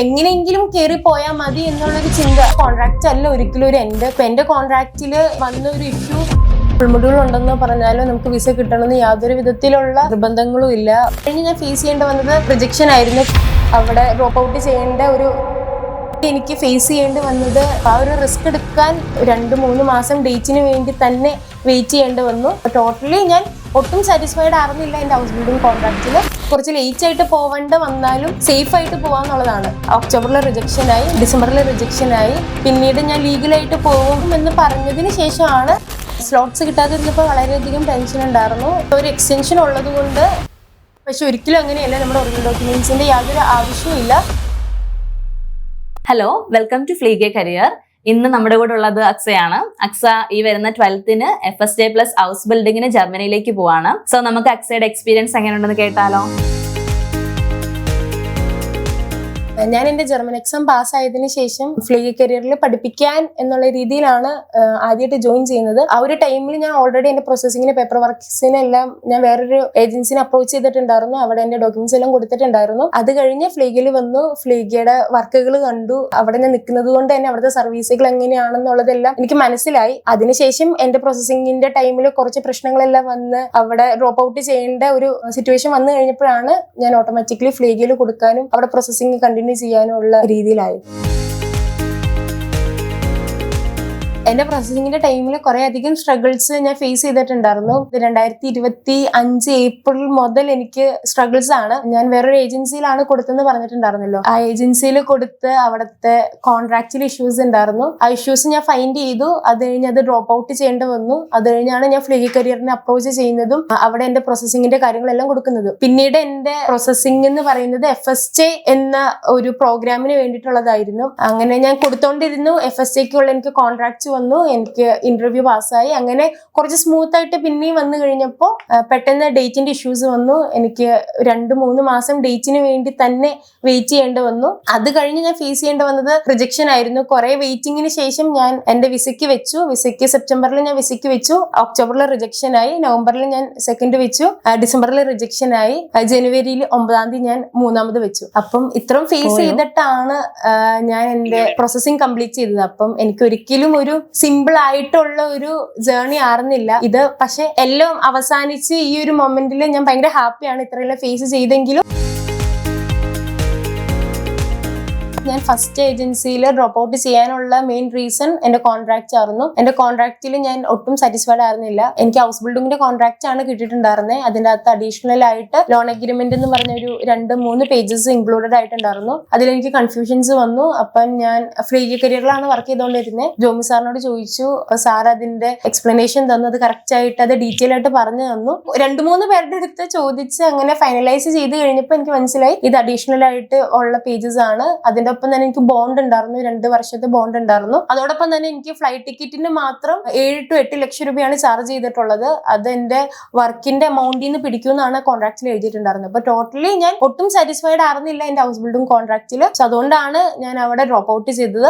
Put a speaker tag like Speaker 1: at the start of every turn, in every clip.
Speaker 1: എങ്ങനെയെങ്കിലും കയറി പോയാൽ മതി എന്നുള്ളൊരു ചിന്ത. കോൺട്രാക്റ്റ് അല്ല ഒരിക്കലും ഒരു എന്റെ കോൺട്രാക്റ്റിൽ വന്ന ഒരു ഇഷ്യൂ ഉൾമുടികളുണ്ടെന്ന് പറഞ്ഞാലും നമുക്ക് വിസ കിട്ടണമെന്ന് യാതൊരു വിധത്തിലുള്ള നിർബന്ധങ്ങളും ഇല്ല. കഴിഞ്ഞ് ഞാൻ ഫേസ് ചെയ്യേണ്ടി വന്നത് റിജക്ഷൻ ആയിരുന്നു. അവിടെ ഡ്രോപ്പ് ഔട്ട് ചെയ്യേണ്ട ഒരു എനിക്ക് ഫേസ് ചെയ്യേണ്ടി വന്നത് ആ ഒരു റിസ്ക് എടുക്കാൻ 2-3 മാസം ഡേറ്റിന് വേണ്ടി തന്നെ വെയിറ്റ് ചെയ്യേണ്ടി വന്നു. ടോട്ടലി ഞാൻ ഒട്ടും സാറ്റിസ്ഫൈഡ് ആയിരുന്നില്ല എൻ്റെ ഹൗസ് ബിൽഡിംഗ് കോൺട്രാക്റ്റിൽ. കുറച്ച് ലേറ്റ് ആയിട്ട് പോവേണ്ട വന്നാലും സേഫ് ആയിട്ട് പോകാന്നുള്ളതാണ്. ഒക്ടോബറിൽ റിജക്ഷനായി, ഡിസംബറിൽ റിജക്ഷനായി. പിന്നീട് ഞാൻ ലീഗലായിട്ട് പോകും എന്ന് പറഞ്ഞതിന് ശേഷമാണ് സ്ലോട്ട്സ് കിട്ടാതിരുന്നപ്പോൾ വളരെയധികം ടെൻഷൻ ഉണ്ടായിരുന്നു. ഒരു എക്സ്റ്റൻഷൻ ഉള്ളത് കൊണ്ട്. പക്ഷെ ഒരിക്കലും അങ്ങനെയല്ല, നമ്മുടെ ഒറിജിനൽ ഡോക്യുമെന്റ്സിന്റെ യാതൊരു ആവശ്യമില്ല.
Speaker 2: ഹലോ, വെൽക്കം ടു ഫ്ലീഗെ കരിയർ. ഇന്ന് നമ്മുടെ കൂടെ ഉള്ളത് അക്സയാണ്. അക്സ ഈ വരുന്ന 12th FSJ+ ഹൗസ് ബിൽഡിങ്ങിന് ജർമ്മനിയിലേക്ക് പോവാണ്. സോ നമുക്ക് അക്സയുടെ എക്സ്പീരിയൻസ് എങ്ങനെയുണ്ടെന്ന് കേട്ടാലോ?
Speaker 1: ഞാൻ എൻ്റെ ജർമ്മൻ എക്സാം പാസ്സായതിനു ശേഷം ഫ്ലീഗെ കരിയറിൽ പഠിപ്പിക്കാൻ എന്നുള്ള രീതിയിലാണ് ആദ്യമായിട്ട് ജോയിൻ ചെയ്യുന്നത്. ആ ഒരു ടൈമിൽ ഞാൻ ഓൾറെഡി എൻ്റെ പ്രോസസ്സിങ്ങിന് പേപ്പർ വർക്ക്സിനെല്ലാം ഞാൻ വേറൊരു ഏജൻസിനെ അപ്രോച്ച് ചെയ്തിട്ടുണ്ടായിരുന്നു. അവിടെ എൻ്റെ ഡോക്യുമെന്റ്സ് എല്ലാം കൊടുത്തിട്ടുണ്ടായിരുന്നു. അത് കഴിഞ്ഞ് ഫ്ലീഗയിൽ വന്നു, ഫ്ലീഗയുടെ വർക്കുകൾ കണ്ടു. അവിടെ ഞാൻ നിൽക്കുന്നത് കൊണ്ട് തന്നെ അവിടുത്തെ സർവീസുകൾ എങ്ങനെയാണെന്നുള്ളതെല്ലാം എനിക്ക് മനസ്സിലായി. അതിനുശേഷം എൻ്റെ പ്രോസസ്സിങ്ങിന്റെ ടൈമിൽ കുറച്ച് പ്രശ്നങ്ങളെല്ലാം വന്ന് അവിടെ ഡ്രോപ്പ് ഔട്ട് ചെയ്യേണ്ട ഒരു സിറ്റുവേഷൻ വന്നു കഴിഞ്ഞപ്പോഴാണ് ഞാൻ ഓട്ടോമാറ്റിക്കലി ഫ്ലീഗയിൽ കൊടുക്കാനും അവിടെ പ്രോസസ്സിങ് കണ്ടിന്യൂ ചെയ്യാനുള്ള രീതിയിലായി. എന്റെ പ്രോസസ്സിങ്ങിന്റെ ടൈമിൽ കുറെ അധികം സ്ട്രഗിൾസ് ഞാൻ ഫേസ് ചെയ്തിട്ടുണ്ടായിരുന്നു. 2025 ഏപ്രിൽ മുതൽ എനിക്ക് സ്ട്രഗിൾസ് ആണ്. ഞാൻ വേറൊരു ഏജൻസിയിലാണ് കൊടുത്തെന്ന് പറഞ്ഞിട്ടുണ്ടായിരുന്നല്ലോ. ആ ഏജൻസിയിൽ കൊടുത്ത് അവിടുത്തെ കോൺട്രാക്റ്റിൽ ഇഷ്യൂസ് ഉണ്ടായിരുന്നു. ആ ഇഷ്യൂസ് ഞാൻ ഫൈൻഡ് ചെയ്തു. അത് കഴിഞ്ഞ് അത് ഡ്രോപ്പ് ഔട്ട് ചെയ്യേണ്ടി വന്നു. അത് കഴിഞ്ഞാണ് ഞാൻ ഫ്ലീഗെ കരിയറിനെ അപ്രോച്ച് ചെയ്യുന്നതും അവിടെ എന്റെ പ്രോസസ്സിങ്ങിന്റെ കാര്യങ്ങളെല്ലാം കൊടുക്കുന്നതും. പിന്നീട് എന്റെ പ്രോസസ്സിംഗ് എന്ന് പറയുന്നത് FSJ എന്ന ഒരു പ്രോഗ്രാമിന് വേണ്ടിയിട്ടുള്ളതായിരുന്നു. അങ്ങനെ ഞാൻ കൊടുത്തോണ്ടിരുന്നു. FSJക്കുള്ള എനിക്ക് കോൺട്രാക്ട് വന്നു, എനിക്ക് ഇന്റർവ്യൂ പാസ്സായി. അങ്ങനെ കുറച്ച് സ്മൂത്ത് ആയിട്ട് പിന്നെയും വന്നു കഴിഞ്ഞപ്പോൾ പെട്ടെന്ന് ഡേറ്റിന്റെ ഇഷ്യൂസ് വന്നു. എനിക്ക് 2-3 മാസം ഡേറ്റിന് വേണ്ടി തന്നെ വെയിറ്റ് ചെയ്യേണ്ടി വന്നു. അത് കഴിഞ്ഞ് ഞാൻ ഫേസ് ചെയ്യേണ്ടി വന്നത് റിജക്ഷൻ ആയിരുന്നു. കുറെ വെയിറ്റിംഗിന് ശേഷം ഞാൻ എന്റെ വിസയ്ക്ക് വെച്ചു. സെപ്റ്റംബറിൽ ഞാൻ വിസയ്ക്ക് വെച്ചു. ഒക്ടോബറിൽ റിജക്ഷൻ ആയി. നവംബറിൽ ഞാൻ സെക്കൻഡ് വെച്ചു. ഡിസംബറിൽ റിജക്ഷൻ ആയി. ജനുവരിയിൽ 9th ഞാൻ 3ാമത് വെച്ചു. അപ്പം ഇത്രയും ഫേസ് ചെയ്തിട്ടാണ് ഞാൻ എന്റെ പ്രോസസ്സിംഗ് കംപ്ലീറ്റ് ചെയ്തത്. അപ്പം എനിക്ക് ഒരിക്കലും ഒരു സിമ്പിൾ ആയിട്ടുള്ള ഒരു ജേർണി ആയിരുന്നില്ല ഇത്. പക്ഷെ എല്ലാം അവസാനിച്ച് ഈ ഒരു മൊമെന്റിൽ ഞാൻ ഭയങ്കര ഹാപ്പിയാണ് ഇത്രയെല്ലാം ഫേസ് ചെയ്തെങ്കിലും. ഞാൻ ഫസ്റ്റ് ഏജൻസിയിൽ ഡ്രോപ്പ് ഔട്ട് ചെയ്യാനുള്ള മെയിൻ റീസൺ എന്റെ കോൺട്രാക്ട് ആയിരുന്നു. എന്റെ കോൺട്രാക്റ്റിൽ ഞാൻ ഒട്ടും സാറ്റിസ്ഫൈഡ് ആയിരുന്നില്ല. എനിക്ക് ഹൗസ് ബിൽഡിങ്ങിന്റെ കോൺട്രാക്ട് ആണ് കിട്ടിയിട്ടുണ്ടായിരുന്നത്. അതിന്റെ അകത്ത് അഡീഷണൽ ആയിട്ട് ലോൺ അഗ്രിമെന്റ് എന്ന് പറഞ്ഞ ഒരു 2-3 പേജസ് ഇൻക്ലൂഡഡ് ആയിട്ടുണ്ടായിരുന്നു. അതിലെനിക്ക് കൺഫ്യൂഷൻസ് വന്നു. അപ്പം ഞാൻ ഫ്ലീഗെ കരിയറിലാണ് വർക്ക് ചെയ്തുകൊണ്ടിരുന്നത്. ജോമി സാറിനോട് ചോദിച്ചു. സാർ അതിന്റെ എക്സ്പ്ലനേഷൻ തന്നു. അത് കറക്റ്റ് ആയിട്ട് അത് ഡീറ്റെയിൽ ആയിട്ട് പറഞ്ഞു തന്നു. 2-3 പേരുടെ അടുത്ത് ചോദിച്ച് അങ്ങനെ ഫൈനലൈസ് ചെയ്ത് കഴിഞ്ഞപ്പോൾ എനിക്ക് മനസ്സിലായി ഇത് അഡീഷണൽ ആയിട്ട് ഉള്ള പേജസ് ആണ്. അതിന്റെ ഒപ്പം തന്നെ എനിക്ക് ബോണ്ട് ഉണ്ടായിരുന്നു, 2 വർഷത്തെ ബോണ്ട് ഉണ്ടായിരുന്നു. അതോടൊപ്പം തന്നെ എനിക്ക് ഫ്ലൈറ്റ് ടിക്കറ്റിന് മാത്രം 7-8 ലക്ഷം രൂപയാണ് ചാർജ് ചെയ്തിട്ടുള്ളത്. അത് എന്റെ വർക്കിന്റെ എമൗണ്ടിൽ നിന്ന് പിടിക്കുമെന്നാണ് കോൺട്രാക്റ്റിൽ എഴുതിയിട്ടുണ്ടായിരുന്നത്. അപ്പൊ ടോട്ടലി ഞാൻ ഒട്ടും സാറ്റിസ്ഫൈഡ് ആയിരുന്നില്ല എന്റെ ഹൗസ് ബിൽഡിംഗ് കോൺട്രാക്റ്റിൽ. സോ അതുകൊണ്ടാണ് ഞാൻ അവിടെ ഡ്രോപ്പ് ഔട്ട് ചെയ്തത്.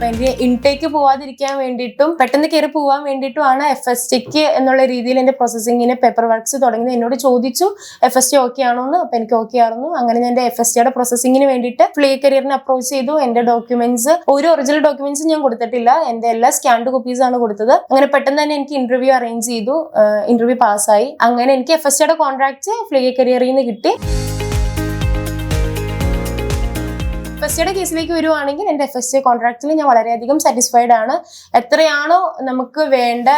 Speaker 1: എനിക്ക് ഇൻടേക്ക് പോവാതിരിക്കാൻ വേണ്ടിയിട്ടും പെട്ടെന്ന് കയറി പോവാൻ വേണ്ടിയിട്ടുമാണ് FSJക്ക് എന്നുള്ള രീതിയിൽ എന്റെ പ്രോസസ്സിങ്ങിന് പേപ്പർ വർക്ക്സ് തുടങ്ങിയത്. എന്നോട് ചോദിച്ചു FSJ ഓക്കെ ആണോന്ന്. അപ്പൊ എനിക്ക് ഓക്കെ ആയിരുന്നു. അങ്ങനെ ഞാൻ എന്റെ FSJയുടെ പ്രോസസ്സിങ്ങിന് വേണ്ടിയിട്ട് ഫ്ലീഗെ കരിയറിനെ അപ്രോച്ച് ചെയ്തു. എന്റെ ഡോക്യുമെന്റ്സ് ഒരു ഒറിജിനൽ ഡോക്യുമെന്റ്സ് ഞാൻ കൊടുത്തിട്ടില്ല. എന്റെ എല്ലാ സ്കാൻഡ് കോപ്പീസ് ആണ് കൊടുത്തത്. അങ്ങനെ പെട്ടെന്ന് തന്നെ എനിക്ക് ഇന്റർവ്യൂ അറേഞ്ച് ചെയ്തു. ഇന്റർവ്യൂ പാസ്സായി. അങ്ങനെ എനിക്ക് FSJയുടെ കോൺട്രാക്ട് ഫ്ലീഗെ കരിയറിൽ നിന്ന് കിട്ടി. FSJയുടെ കേസിലേക്ക് വരുവാണെങ്കിൽ എൻ്റെ FSJ കോൺട്രാക്റ്റിൽ ഞാൻ വളരെയധികം സാറ്റിസ്ഫൈഡ് ആണ്. എത്രയാണോ നമുക്ക് വേണ്ട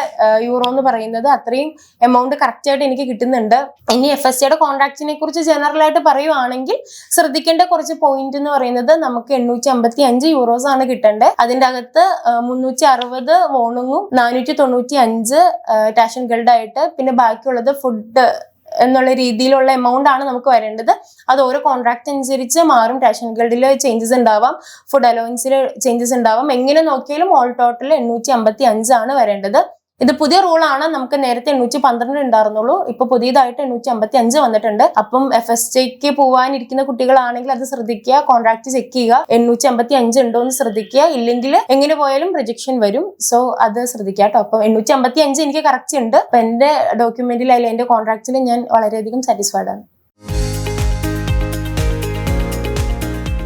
Speaker 1: യൂറോ എന്ന് പറയുന്നത് അത്രയും എമൗണ്ട് കറക്റ്റ് ആയിട്ട് എനിക്ക് കിട്ടുന്നുണ്ട്. ഇനി FSJയുടെ കോൺട്രാക്റ്റിനെ കുറിച്ച് ജനറൽ ആയിട്ട് പറയുവാണെങ്കിൽ ശ്രദ്ധിക്കേണ്ട കുറച്ച് പോയിന്റ് എന്ന് പറയുന്നത് നമുക്ക് 855 യൂറോസ് ആണ് കിട്ടേണ്ടത്. അതിന്റെ അകത്ത് 360 വോണുങ്ങും 495 ടാഷൻ ഗൾഡ് ആയിട്ട്, പിന്നെ ബാക്കിയുള്ളത് ഫുഡ് എന്നുള്ള രീതിയിലുള്ള എമൗണ്ട് ആണ് നമുക്ക് വരേണ്ടത്. അത് ഓരോ കോൺട്രാക്ട് അനുസരിച്ച് മാറും. ടാഷൻ ഗൾഡിൽ ചേഞ്ചസ് ഉണ്ടാവാം, ഫുഡ് അലവൻസിൽ ചേഞ്ചസ് ഉണ്ടാവാം. എങ്ങനെ നോക്കിയാലും ഓൾ ടോട്ടൽ 855 ആണ് വരേണ്ടത്. ഇത് പുതിയ റൂളാണ്. നമുക്ക് നേരത്തെ 812 ഉണ്ടായിരുന്നുള്ളൂ. ഇപ്പൊ പുതിയതായിട്ട് 855 വന്നിട്ടുണ്ട്. അപ്പം FSJക്ക് പോവാനിരിക്കുന്ന കുട്ടികളാണെങ്കിൽ അത് ശ്രദ്ധിക്കുക, കോൺട്രാക്ട് ചെക്ക് ചെയ്യുക. 855 ഉണ്ടോ എന്ന് ശ്രദ്ധിക്കുക. ഇല്ലെങ്കിൽ എങ്ങനെ പോയാലും റിജക്ഷൻ വരും. സോ അത് ശ്രദ്ധിക്കുക കേട്ടോ. അപ്പം 855 എനിക്ക് കറക്റ്റ് ഉണ്ട്. അപ്പൊ എന്റെ ഡോക്യുമെന്റിൽ എന്റെ കോൺട്രാക്റ്റിൽ ഞാൻ വളരെയധികം സാറ്റിസ്ഫൈഡ് ആണ്.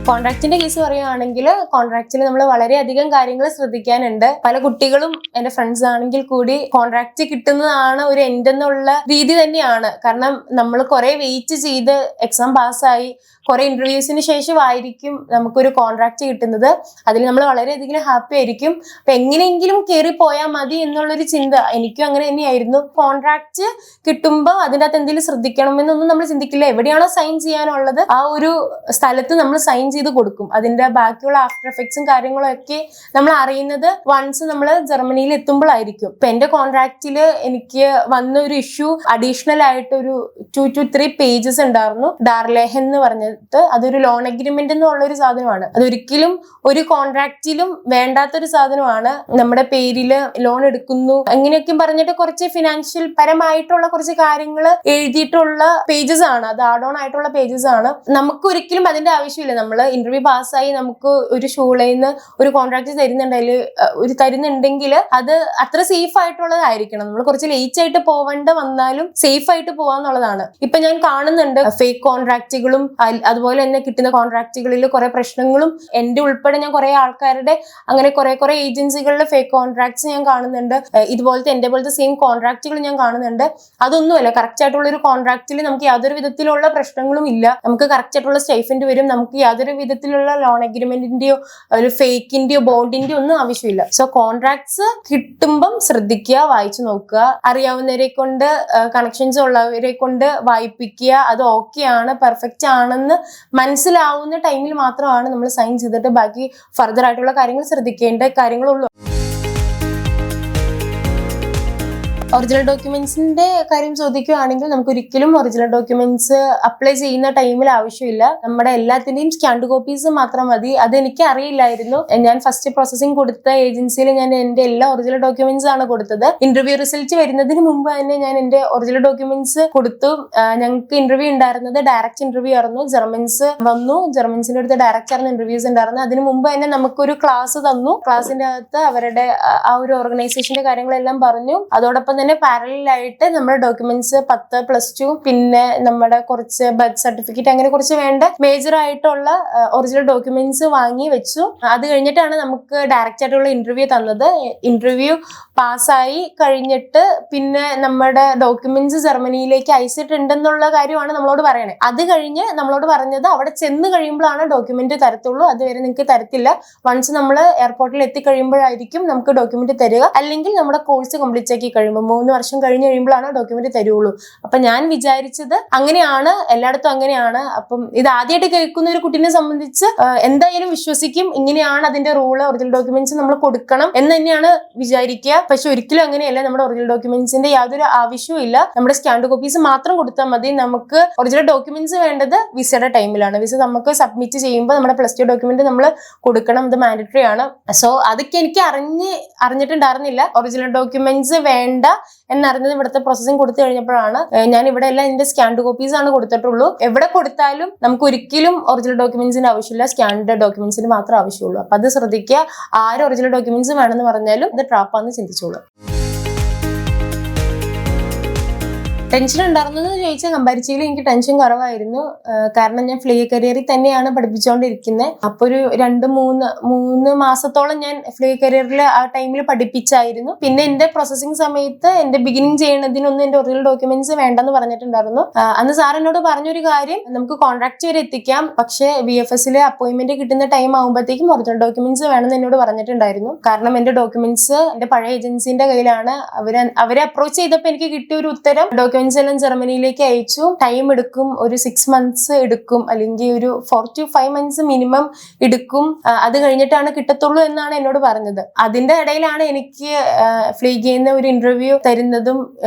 Speaker 1: കോൺട്രാക്റ്റിന്റെ കേസ് പറയുകയാണെങ്കിൽ കോൺട്രാക്റ്റിൽ നമ്മൾ വളരെയധികം കാര്യങ്ങൾ ശ്രദ്ധിക്കാനുണ്ട്. പല കുട്ടികളും എന്റെ ഫ്രണ്ട്സ് ആണെങ്കിൽ കൂടി കോൺട്രാക്ട് കിട്ടുന്നതാണ് ഒരു എൻഡ് എന്നുള്ള രീതി തന്നെയാണ്. കാരണം നമ്മൾ കുറെ വെയിറ്റ് ചെയ്ത് എക്സാം പാസ്സായി കുറെ ഇന്റർവ്യൂസിന് ശേഷമായിരിക്കും നമുക്കൊരു കോൺട്രാക്ട് കിട്ടുന്നത്. അതിൽ നമ്മൾ വളരെയധികം ഹാപ്പി ആയിരിക്കും. അപ്പൊ എങ്ങനെയെങ്കിലും കയറി പോയാൽ മതി എന്നുള്ളൊരു ചിന്ത എനിക്കും അങ്ങനെ തന്നെയായിരുന്നു. കോൺട്രാക്ട് കിട്ടുമ്പോൾ അതിൻ്റെ അകത്ത് എന്തെങ്കിലും ശ്രദ്ധിക്കണമെന്നൊന്നും നമ്മൾ ചിന്തിക്കില്ല. എവിടെയാണോ സൈൻ ചെയ്യാനുള്ളത് ആ ഒരു സ്ഥലത്ത് നമ്മൾ സൈൻ ചെയ്ത് കൊടുക്കും. അതിന്റെ ബാക്കിയുള്ള ആഫ്റ്റർ എഫക്ട്സും കാര്യങ്ങളും ഒക്കെ നമ്മൾ അറിയുന്നത് വൺസ് നമ്മൾ ജർമ്മനിയിൽ എത്തുമ്പോഴായിരിക്കും. ഇപ്പൊ എന്റെ കോൺട്രാക്റ്റില് എനിക്ക് വന്ന ഒരു ഇഷ്യൂ അഡീഷണൽ ആയിട്ട് ഒരു 2 to 3 പേജസ് ഉണ്ടായിരുന്നു. ഡാർലേഹൻ എന്ന് പറഞ്ഞിട്ട് അതൊരു ലോൺ അഗ്രിമെന്റ് എന്നുള്ള ഒരു സാധനമാണ്. അതൊരിക്കലും ഒരു കോൺട്രാക്റ്റിലും വേണ്ടാത്തൊരു സാധനമാണ്. നമ്മുടെ പേരില് ലോൺ എടുക്കുന്നു അങ്ങനെയൊക്കെ പറഞ്ഞിട്ട് കുറച്ച് ഫിനാൻഷ്യൽ പരമായിട്ടുള്ള കുറച്ച് കാര്യങ്ങൾ എഴുതിയിട്ടുള്ള പേജസ് ആണ്. അത് ആഡ് ഓൺ ആയിട്ടുള്ള പേജസ് ആണ്. നമുക്ക് ഒരിക്കലും അതിന്റെ ആവശ്യമില്ല. നമ്മൾ ഇന്റർവ്യൂ പാസ്സായി നമുക്ക് ഒരു ഷൂളയിൽ നിന്ന് ഒരു കോൺട്രാക്ട് തരുന്നുണ്ടെങ്കിൽ അത് അത്ര സേഫ് ആയിട്ടുള്ളതായിരിക്കണം. നമ്മൾ കുറച്ച് ലേറ്റ് ആയിട്ട് പോവേണ്ട വന്നാലും സേഫ് ആയിട്ട് പോവാന്നുള്ളതാണ്. ഇപ്പൊ ഞാൻ കാണുന്നുണ്ട് ഫേക്ക് കോൺട്രാക്റ്റുകളും അതുപോലെ തന്നെ കിട്ടുന്ന കോൺട്രാക്റ്റുകളിൽ കുറെ പ്രശ്നങ്ങളും എന്റെ ഉൾപ്പെടെ ഞാൻ കുറെ ആൾക്കാരുടെ അങ്ങനെ കുറെ ഏജൻസികളിലെ ഫേക്ക് കോൺട്രാക്ട്സ് ഞാൻ കാണുന്നുണ്ട്. ഇതുപോലത്തെ എന്റെ പോലത്തെ സെയിം കോൺട്രാക്റ്റുകൾ ഞാൻ കാണുന്നുണ്ട്. അതൊന്നുമല്ല, കറക്റ്റ് ആയിട്ടുള്ള ഒരു കോൺട്രാക്റ്റിൽ നമുക്ക് യാതൊരു വിധത്തിലുള്ള പ്രശ്നങ്ങളും ഇല്ല. നമുക്ക് കറക്റ്റ് ആയിട്ടുള്ള സ്റ്റൈഫൻഡ് വരും. നമുക്ക് യാതൊരു വിധത്തിലുള്ള ലോൺ അഗ്രിമെന്റിന്റെയോ ഒരു ഫേക്കിന്റെയോ ബോണ്ടിന്റെയോ ഒന്നും ആവശ്യമില്ല. സോ കോൺട്രാക്ട്സ് കിട്ടുമ്പം ശ്രദ്ധിക്കുക, വായിച്ചു നോക്കുക, അറിയാവുന്നവരെ കൊണ്ട് കണക്ഷൻസ് ഉള്ളവരെ കൊണ്ട് വായിപ്പിക്കുക. അത് ഓക്കെ ആണ്, പെർഫെക്റ്റ് ആണെന്ന് മനസ്സിലാവുന്ന ടൈമിൽ മാത്രമാണ് നമ്മൾ സൈൻ ചെയ്തിട്ട് ബാക്കി ഫർദർ ആയിട്ടുള്ള കാര്യങ്ങൾ ശ്രദ്ധിക്കേണ്ട കാര്യങ്ങളുള്ളൂ. ഒറിജിനൽ ഡോക്യുമെന്റ്സിന്റെ കാര്യം ചോദിക്കുകയാണെങ്കിൽ നമുക്ക് ഒരിക്കലും ഒറിജിനൽ ഡോക്യുമെന്റ്സ് അപ്ലൈ ചെയ്യുന്ന ടൈമിൽ ആവശ്യമില്ല. നമ്മുടെ എല്ലാത്തിന്റെയും സ്കാൻഡ് കോപ്പീസ് മാത്രം മതി. അത് എനിക്ക് അറിയില്ലായിരുന്നു. ഞാൻ ഫസ്റ്റ് പ്രോസസിങ് കൊടുത്ത ഏജൻസിയിൽ ഞാൻ എന്റെ എല്ലാ ഒറിജിനൽ ഡോക്യുമെന്റ്സ് ആണ് കൊടുത്തത്. ഇന്റർവ്യൂ റിസൾട്ട് വരുന്നതിന് മുമ്പ് തന്നെ ഞാൻ എന്റെ ഒറിജിനൽ ഡോക്യുമെന്റ്സ് കൊടുത്തു. ഞങ്ങൾക്ക് ഇന്റർവ്യൂ ഉണ്ടായിരുന്നത് ഡയറക്റ്റ് ഇന്റർവ്യൂ ആയിരുന്നു. ജർമ്മൻസ് വന്നു, ജർമ്മൻസിന്റെ അടുത്ത് ഡയറക്റ്റ് ആയിരുന്നു ഇന്റർവ്യൂസ് ഉണ്ടായിരുന്നത്. അതിന് മുമ്പ് തന്നെ നമുക്കൊരു ക്ലാസ് തന്നു. ക്ലാസിന്റെ അകത്ത് അവരുടെ ആ ഒരു ഓർഗനൈസേഷന്റെ കാര്യങ്ങളെല്ലാം പറഞ്ഞു. അതോടൊപ്പം തന്നെ പാരലായിട്ട് നമ്മുടെ ഡോക്യുമെന്റ്സ് 10+2 പിന്നെ നമ്മുടെ കുറച്ച് ബർത്ത് സർട്ടിഫിക്കറ്റ് അങ്ങനെ കുറച്ച് വേണ്ട മേജർ ആയിട്ടുള്ള ഒറിജിനൽ ഡോക്യുമെന്റ്സ് വാങ്ങി വെച്ചു. അത് കഴിഞ്ഞിട്ടാണ് നമുക്ക് ഡയറക്റ്റ് ആയിട്ടുള്ള ഇന്റർവ്യൂ തന്നത്. ഇന്റർവ്യൂ പാസ്സായി കഴിഞ്ഞിട്ട് പിന്നെ നമ്മുടെ ഡോക്യുമെന്റ്സ് ജർമ്മനിയിലേക്ക് അയച്ചിട്ടുണ്ടെന്നുള്ള കാര്യമാണ് നമ്മളോട് പറയണേ. അത് കഴിഞ്ഞ് നമ്മളോട് പറഞ്ഞത് അവിടെ ചെന്ന് കഴിയുമ്പോഴാണ് ഡോക്യുമെന്റ് തരത്തുള്ളൂ, അതുവരെ നിങ്ങൾക്ക് തരത്തില്ല. വൺസ് നമ്മൾ എയർപോർട്ടിൽ എത്തിക്കഴിയുമ്പോഴായിരിക്കും നമുക്ക് ഡോക്യുമെന്റ് തരിക. അല്ലെങ്കിൽ നമ്മുടെ കോഴ്സ് കംപ്ലീറ്റ് ആക്കി കഴിയുമ്പോൾ 3 വർഷം കഴിഞ്ഞ് കഴിയുമ്പോഴാണ് ഡോക്യുമെന്റ് തരുള്ളൂ. അപ്പൊ ഞാൻ വിചാരിച്ചത് അങ്ങനെയാണ്, എല്ലായിടത്തും അങ്ങനെയാണ്. അപ്പം ഇത് ആദ്യമായിട്ട് കേൾക്കുന്ന ഒരു കുട്ടീനെ സംബന്ധിച്ച് എന്തായാലും വിശ്വസിക്കും ഇങ്ങനെയാണ് അതിന്റെ റൂള്, ഒറിജിനൽ ഡോക്യുമെന്റ്സ് നമ്മൾ കൊടുക്കണം എന്ന് തന്നെയാണ് വിചാരിക്കുക. പക്ഷെ ഒരിക്കലും അങ്ങനെയല്ല. നമ്മുടെ ഒറിജിനൽ ഡോക്യുമെന്റ്സിന്റെ യാതൊരു ആവശ്യവും ഇല്ല. നമ്മുടെ സ്കാൻഡ് കോപ്പീസ് മാത്രം കൊടുത്താൽ മതി. നമുക്ക് ഒറിജിനൽ ഡോക്യുമെന്റ്സ് വേണ്ടത് വിസയുടെ ടൈമിലാണ്. വിസ നമുക്ക് സബ്മിറ്റ് ചെയ്യുമ്പോൾ നമ്മുടെ +2 ഡോക്യുമെന്റ് നമ്മൾ കൊടുക്കണം. ഇത് മാൻഡറ്ററി ആണ്. സോ അതൊക്കെ എനിക്ക് അറിഞ്ഞിട്ടുണ്ടായിരുന്നില്ല. ഒറിജിനൽ ഡോക്യുമെന്റ്സ് വേണ്ട എന്നറിഞ്ഞത് ഇവിടുത്തെ പ്രോസസ്സിംഗ് കൊടുത്തു കഴിഞ്ഞപ്പോഴാണ്. ഞാൻ ഇവിടെ എല്ലാം എന്റെ സ്കാൻഡ് കോപ്പീസ് ആണ് കൊടുത്തിട്ടുള്ളൂ. എവിടെ കൊടുത്താലും നമുക്ക് ഒരിക്കലും ഒറിജിനൽ ഡോക്യുമെന്റ്സിന് ആവശ്യമില്ല, സ്കാൻഡ് ഡോക്യുമെന്റ്സിന് മാത്രമേ ആവശ്യമുള്ളൂ. അപ്പൊ അത് ശ്രദ്ധിക്കുക. ആരും ഒറിജിനൽ ഡോക്യുമെന്റ്സ് വേണമെന്ന് പറഞ്ഞാലും ഇത് ട്രാപ്പാന്ന് ചിന്തിച്ചോളൂ. ടെൻഷൻ ഉണ്ടായിരുന്നെന്ന് ചോദിച്ചാൽ കമ്പാരിറ്റീവ്ലി എനിക്ക് ടെൻഷൻ കുറവായിരുന്നു. കാരണം ഞാൻ ഫ്ലീ കരിയറിൽ തന്നെയാണ് പഠിപ്പിച്ചുകൊണ്ടിരിക്കുന്നത്. അപ്പൊ ഒരു 2-3 മാസത്തോളം ഞാൻ ഫ്ലീ കരിയറിൽ ആ ടൈമിൽ പഠിപ്പിച്ചായിരുന്നു. പിന്നെ എന്റെ പ്രോസസ്സിംഗ് സമയത്ത് എന്റെ ബിഗിനിങ് ചെയ്യണതിനൊന്നും എന്റെ ഒറിജിനൽ ഡോക്യുമെന്റ്സ് വേണ്ടെന്ന് പറഞ്ഞിട്ടുണ്ടായിരുന്നു. അന്ന് സാർ എന്നോട് പറഞ്ഞൊരു കാര്യം, നമുക്ക് കോൺട്രാക്ട് വരെ എത്തിക്കാം, പക്ഷെ VFS അപ്പോയിന്റ്മെന്റ് കിട്ടുന്ന ടൈം ആകുമ്പോഴത്തേക്കും ഒറിജിനൽ ഡോക്യുമെന്റ്സ് വേണമെന്ന് എന്നോട് പറഞ്ഞിട്ടുണ്ടായിരുന്നു. കാരണം എന്റെ ഡോക്യുമെന്റ്സ് എന്റെ പഴയ ഏജൻസിന്റെ കയ്യിലാണ്. അവരെ അപ്രോച്ച് ചെയ്തപ്പോൾ എനിക്ക് കിട്ടിയ ഒരു ഉത്തരം, ഡോക്യുമെന്റ്സ് എല്ലാം ജർമ്മനിയിലേക്ക് അയച്ചു, ടൈം എടുക്കും, ഒരു 6 months എടുക്കും, അല്ലെങ്കിൽ ഒരു 4 to 5 months മിനിമം എടുക്കും, അത് കഴിഞ്ഞിട്ടാണ് കിട്ടത്തുള്ളൂ എന്നാണ് എന്നോട് പറഞ്ഞത്. അതിന്റെ ഇടയിലാണ് എനിക്ക് ഫ്ലീഗിന്ന് ഒരു ഇന്റർവ്യൂ തരുന്നതും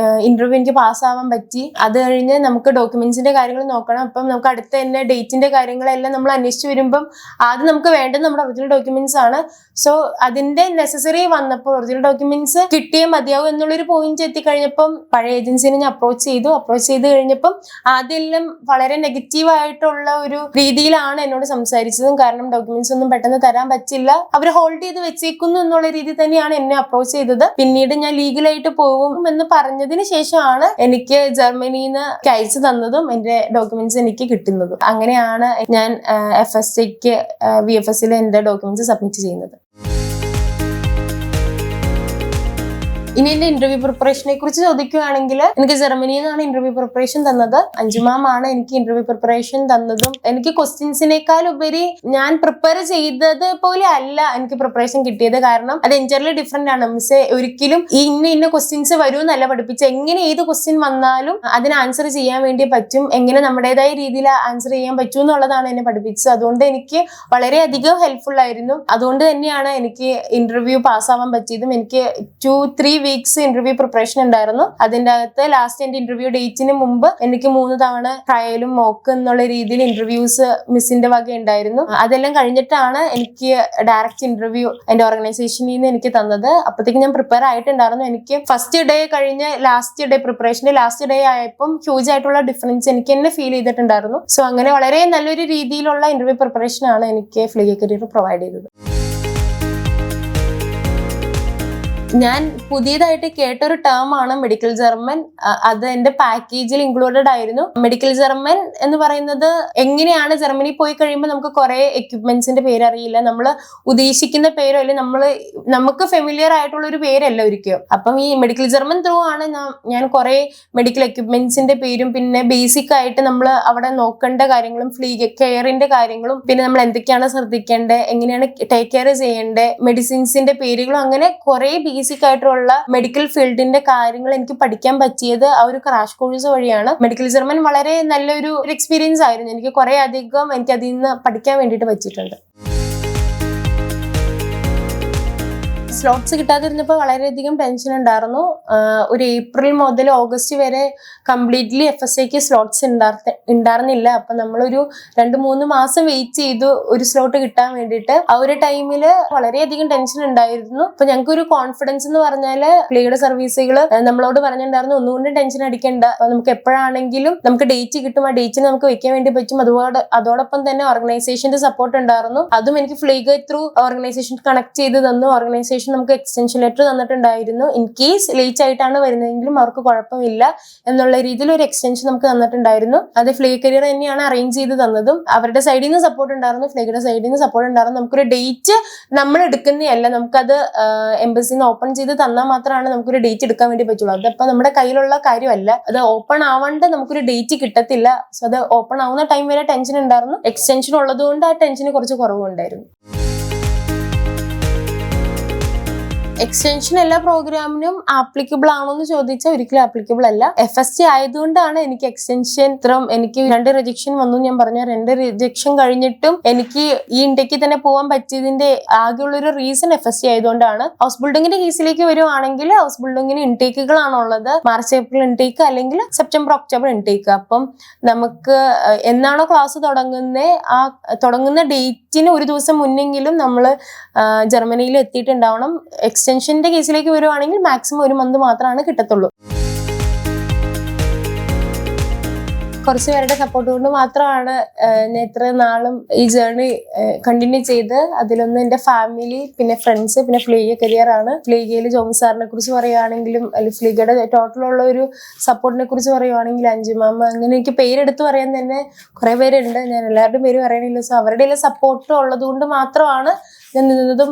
Speaker 1: ഇന്റർവ്യൂ എനിക്ക് പാസ്സാവാൻ പറ്റി. അത് കഴിഞ്ഞ് നമുക്ക് ഡോക്യുമെന്റ്സിന്റെ കാര്യങ്ങൾ നോക്കണം. അപ്പം നമുക്ക് അടുത്ത തന്നെ ഡേറ്റിന്റെ കാര്യങ്ങളെല്ലാം നമ്മൾ അന്വേഷിച്ച് വരുമ്പം ആദ്യം നമുക്ക് വേണ്ടത് നമ്മുടെ ഒറിജിനൽ ഡോക്യുമെന്റ്സ് ആണ്. സോ അതിന്റെ നെസസറി വന്നപ്പോൾ ഒറിജിനൽ ഡോക്യുമെന്റ്സ് കിട്ടിയേ മതിയാവും എന്നുള്ളൊരു പോയിന്റ് എത്തിക്കഴിഞ്ഞപ്പം പഴയ ഏജൻസിനെ ഞാൻ അപ്രോച്ച് അപ്രോച്ച് ചെയ്ത് കഴിഞ്ഞപ്പം ആദ്യമെല്ലാം വളരെ നെഗറ്റീവ് ആയിട്ടുള്ള ഒരു രീതിയിലാണ് എന്നോട് സംസാരിച്ചതും. കാരണം ഡോക്യുമെന്റ്സ് ഒന്നും പെട്ടെന്ന് തരാൻ പറ്റില്ല, അവർ ഹോൾഡ് ചെയ്ത് വെച്ചേക്കുന്നു എന്നുള്ള രീതി തന്നെയാണ് എന്നെ അപ്രോച്ച് ചെയ്തത്. പിന്നീട് ഞാൻ ലീഗലായിട്ട് പോകും എന്ന് പറഞ്ഞതിന് ശേഷമാണ് എനിക്ക് ജർമ്മനിയിൽ നിന്ന് അയച്ചു തന്നതും എന്റെ ഡോക്യുമെന്റ്സ് എനിക്ക് കിട്ടുന്നതും. അങ്ങനെയാണ് ഞാൻ FSTക്ക് VFSൽ എന്റെ ഡോക്യുമെന്റ്സ് സബ്മിറ്റ് ചെയ്യുന്നത്. ഇനി എന്റെ ഇന്റർവ്യൂ പ്രിപ്പറേഷനെ കുറിച്ച് ചോദിക്കുകയാണെങ്കിൽ എനിക്ക് ജർമ്മനിയിൽ നിന്നാണ് ഇന്റർവ്യൂ പ്രിപ്പറേഷൻ തന്നത്. അഞ്ജുമാമാണ് എനിക്ക് ഇന്റർവ്യൂ പ്രിപ്പറേഷൻ തന്നതും. എനിക്ക് ക്വസ്റ്റ്യൻസിനേക്കാൾ ഉപരി ഞാൻ പ്രിപ്പയർ ചെയ്തത് പോലെ അല്ല എനിക്ക് പ്രിപ്പറേഷൻ കിട്ടിയത്. കാരണം അത് എൻറ്റയർലി ഡിഫറെന്റ് ആണ്. മിസ് ഒരിക്കലും ഈ ഇന്ന ക്വസ്റ്റ്യൻസ് വരുമെന്നല്ല പഠിപ്പിച്ച, എങ്ങനെ ഏത് ക്വസ്റ്റ്യൻ വന്നാലും അതിന് ആൻസർ ചെയ്യാൻ വേണ്ടി പറ്റും, എങ്ങനെ നമ്മുടേതായ രീതിയിൽ ആൻസർ ചെയ്യാൻ പറ്റും എന്നുള്ളതാണ് എന്നെ പഠിപ്പിച്ചത്. അതുകൊണ്ട് എനിക്ക് വളരെയധികം ഹെൽപ്ഫുൾ ആയിരുന്നു. അതുകൊണ്ട് തന്നെയാണ് എനിക്ക് ഇന്റർവ്യൂ പാസ്സാവാൻ പറ്റിയതും. എനിക്ക് 2-3 വീക്സ് ഇന്റർവ്യൂ പ്രിപ്പറേഷൻ ഉണ്ടായിരുന്നു. അതിന്റെ അകത്ത് ലാസ്റ്റ് എന്റെ ഇന്റർവ്യൂ ഡേറ്റിന് മുമ്പ് എനിക്ക് 3 തവണ ട്രയലും മോക്ക് എന്നുള്ള രീതിയിൽ ഇന്റർവ്യൂസ് മിസ്സിന്റെ വക ഉണ്ടായിരുന്നു. അതെല്ലാം കഴിഞ്ഞിട്ടാണ് എനിക്ക് ഡയറക്റ്റ് ഇന്റർവ്യൂ എന്റെ ഓർഗനൈസേഷനിൽ നിന്ന് എനിക്ക് തന്നത്. അപ്പോഴത്തേക്ക് ഞാൻ പ്രിപ്പയർ ആയിട്ടുണ്ടായിരുന്നു. എനിക്ക് ഫസ്റ്റ് ഡേ കഴിഞ്ഞ് ലാസ്റ്റ് ഡേ പ്രിപ്പറേഷന്റെ ലാസ്റ്റ് ഡേ ആയപ്പം ഹ്യൂജ് ആയിട്ടുള്ള ഡിഫറൻസ് എനിക്ക് തന്നെ ഫീൽ ചെയ്തിട്ടുണ്ടായിരുന്നു. സോ അങ്ങനെ വളരെ നല്ലൊരു രീതിയിലുള്ള ഇന്റർവ്യൂ പ്രിപ്പറേഷൻ ആണ് എനിക്ക് ഫ്ലീഗ കരിയർ പ്രൊവൈഡ് ചെയ്തത്. ഞാൻ പുതിയതായിട്ട് കേട്ടൊരു ടേം ആണ് മെഡിക്കൽ ജർമ്മൻ. അത് എന്റെ പാക്കേജിൽ ഇൻക്ലൂഡഡ് ആയിരുന്നു. മെഡിക്കൽ ജർമ്മൻ എന്ന് പറയുന്നത് എങ്ങനെയാണ് ജർമ്മനി പോയി കഴിയുമ്പോൾ നമുക്ക് കുറെ എക്യുപ്മെന്റ്സിന്റെ പേരറിയില്ല, നമ്മൾ ഉദ്ദേശിക്കുന്ന പേരോ അല്ലെങ്കിൽ നമുക്ക് ഫെമിലിയർ ആയിട്ടുള്ള ഒരു പേരല്ല ഒരിക്കലും. അപ്പം ഈ മെഡിക്കൽ ജർമ്മൻ ത്രൂ ആണ് ഞാൻ കുറെ മെഡിക്കൽ എക്യുപ്മെന്റ്സിന്റെ പേരും പിന്നെ ബേസിക് ആയിട്ട് നമ്മൾ അവിടെ നോക്കേണ്ട കാര്യങ്ങളും ഫ്ലീഗ കെയറിന്റെ കാര്യങ്ങളും പിന്നെ നമ്മൾ എന്തൊക്കെയാണ് ശ്രദ്ധിക്കേണ്ടത്, എങ്ങനെയാണ് ടേക്ക് കെയർ ചെയ്യേണ്ടത്, മെഡിസിൻസിന്റെ പേരുകളും, അങ്ങനെ കുറെ ബേസിക് ആയിട്ടുള്ള മെഡിക്കൽ ഫീൽഡിന്റെ കാര്യങ്ങൾ എനിക്ക് പഠിക്കാൻ പറ്റിയത് ആ ഒരു ക്രാഷ് കോഴ്സ് വഴിയാണ്. മെഡിക്കൽ ജർമ്മൻ വളരെ നല്ലൊരു എക്സ്പീരിയൻസ് ആയിരുന്നു. എനിക്ക് കുറെ അധികം എനിക്ക് അതിൽ നിന്ന് പഠിക്കാൻ വേണ്ടിയിട്ട് പറ്റിയിട്ടുണ്ട്. സ്ലോട്ട്സ് കിട്ടാതിരുന്നപ്പോൾ വളരെയധികം ടെൻഷൻ ഉണ്ടായിരുന്നു. ഒരു ഏപ്രിൽ മുതൽ ഓഗസ്റ്റ് വരെ കംപ്ലീറ്റ്ലി FSAക്ക് സ്ലോട്ട്സ് ഉണ്ടായിരുന്നില്ല. അപ്പൊ നമ്മളൊരു 2-3 മാസം വെയിറ്റ് ചെയ്തു ഒരു സ്ലോട്ട് കിട്ടാൻ വേണ്ടിയിട്ട്. ആ ഒരു ടൈമില് വളരെയധികം ടെൻഷൻ ഉണ്ടായിരുന്നു. അപ്പൊ ഞങ്ങൾക്ക് ഒരു കോൺഫിഡൻസ് എന്ന് പറഞ്ഞാല് ഫ്ലീഗയുടെ സർവീസുകൾ നമ്മളോട് പറഞ്ഞിട്ടുണ്ടായിരുന്നു, ഒന്നുകൊണ്ടും ടെൻഷൻ അടിക്കണ്ട, നമുക്ക് എപ്പോഴാണെങ്കിലും നമുക്ക് ഡേറ്റ് കിട്ടും, ആ ഡേറ്റിന് നമുക്ക് വെക്കാൻ വേണ്ടി പറ്റും. അതോടൊപ്പം തന്നെ ഓർഗനൈസേഷന്റെ സപ്പോർട്ട് ഉണ്ടായിരുന്നു. അതും എനിക്ക് ഫ്ലീഗ ത്രൂ ഓർഗനൈസേഷൻ കണക്ട് ചെയ്ത് തന്നു. ഓർഗനൈസേഷൻ നമുക്ക് എക്സ്റ്റൻഷൻ ലെറ്റർ തന്നിട്ടുണ്ടായിരുന്നു. ഇൻ കേസ് ലേറ്റ് ആയിട്ടാണ് വരുന്നതെങ്കിലും അവർക്ക് കുഴപ്പമില്ല എന്നുള്ള രീതിയിൽ ഒരു എക്സ്റ്റൻഷൻ നമുക്ക് തന്നിട്ടുണ്ടായിരുന്നു. അത് ഫ്ലീഗ കരിയർ തന്നെയാണ് അറേഞ്ച് ചെയ്ത് തന്നതും. അവരുടെ സൈഡിൽ നിന്ന് സപ്പോർട്ട് ഉണ്ടായിരുന്നു, ഫ്ലീഗയുടെ സൈഡിൽ നിന്ന് സപ്പോർട്ട് ഉണ്ടായിരുന്നു. നമുക്കൊരു ഡേറ്റ് നമ്മൾ എടുക്കുന്നതല്ല, നമുക്കത് എംബസിന്ന് ഓപ്പൺ ചെയ്ത് തന്നാൽ മാത്രമാണ് നമുക്കൊരു ഡേറ്റ് എടുക്കാൻ വേണ്ടി പറ്റുള്ളൂ. അതപ്പോൾ നമ്മുടെ കയ്യിലുള്ള കാര്യമല്ല, അത് ഓപ്പൺ ആവാണ്ട് നമുക്കൊരു ഡേറ്റ് കിട്ടത്തില്ല. സോ അത് ഓപ്പൺ ആവുന്ന ടൈം വരെ ടെൻഷൻ ഉണ്ടായിരുന്നു. എക്സ്റ്റൻഷൻ ഉള്ളതുകൊണ്ട് ആ ടെൻഷന് കുറച്ച് കുറവുണ്ടായിരുന്നു. എക്സ്റ്റൻഷൻ എല്ലാ പ്രോഗ്രാമിനും ആപ്ലിക്കബിൾ ആണോ എന്ന് ചോദിച്ചാൽ ഒരിക്കലും ആപ്ലിക്കബിൾ അല്ല. FST ആയതുകൊണ്ടാണ് എനിക്ക് എക്സ്റ്റൻഷൻ എനിക്ക് 2 റിജക്ഷൻ വന്നു. ഞാൻ പറഞ്ഞ 2 റിജക്ഷൻ കഴിഞ്ഞിട്ടും എനിക്ക് ഈ ഇൻടേക്കിൽ തന്നെ പോകാൻ പറ്റിയതിന്റെ ആകെയുള്ളൊരു റീസൺ FST ആയതുകൊണ്ടാണ്. ഹൗസ് ബിൽഡിങ്ങിന്റെ കേസിലേക്ക് വരുവാണെങ്കിൽ ഹൗസ് ബിൽഡിങ്ങിന് ഇൻടേക്കുകളാണ് ഉള്ളത്. മാർച്ച് ഏപ്രിൽ ഇൻടേക്ക് അല്ലെങ്കിൽ സെപ്റ്റംബർ ഒക്ടോബർ ഇൻടേക്ക്. അപ്പം നമുക്ക് എന്നാണോ ക്ലാസ് തുടങ്ങുന്നത് ആ തുടങ്ങുന്ന ഡേറ്റിന് ഒരു ദിവസം മുന്നെങ്കിലും നമ്മൾ ജർമ്മനിയിൽ എത്തിയിട്ടുണ്ടാവണം. എക്സ്റ്റൻഷന്റെ കേസിലേക്ക് വരുവാണെങ്കിൽ മാക്സിമം 1 മന്ത് മാത്രമാണ് കിട്ടത്തുള്ളൂ. കുറച്ച് പേരുടെ സപ്പോർട്ട് കൊണ്ട് മാത്രമാണ് ഞാൻ ഇത്ര നാളും ഈ ജേർണി കണ്ടിന്യൂ ചെയ്ത്. അതിലൊന്ന് എൻ്റെ ഫാമിലി, പിന്നെ ഫ്രണ്ട്സ്, പിന്നെ ഫ്ലീഗ കരിയർ ആണ്. ഫ്ലീഗയിൽ ജോമി സാറിനെ കുറിച്ച് പറയുകയാണെങ്കിലും അല്ലെങ്കിൽ ഫ്ലീഗയുടെ ടോട്ടലുള്ള ഒരു സപ്പോർട്ടിനെ കുറിച്ച് പറയുവാണെങ്കിൽ അഞ്ജുമാമ, അങ്ങനെ എനിക്ക് പേരെടുത്ത് പറയാൻ തന്നെ കുറെ പേരുണ്ട്. ഞാൻ എല്ലാവരുടെയും പേര് പറയണില്ല. സോ അവരുടെ എല്ലാം സപ്പോർട്ട് ഉള്ളത് കൊണ്ട് മാത്രമാണ് ഞാൻ നിന്നതും.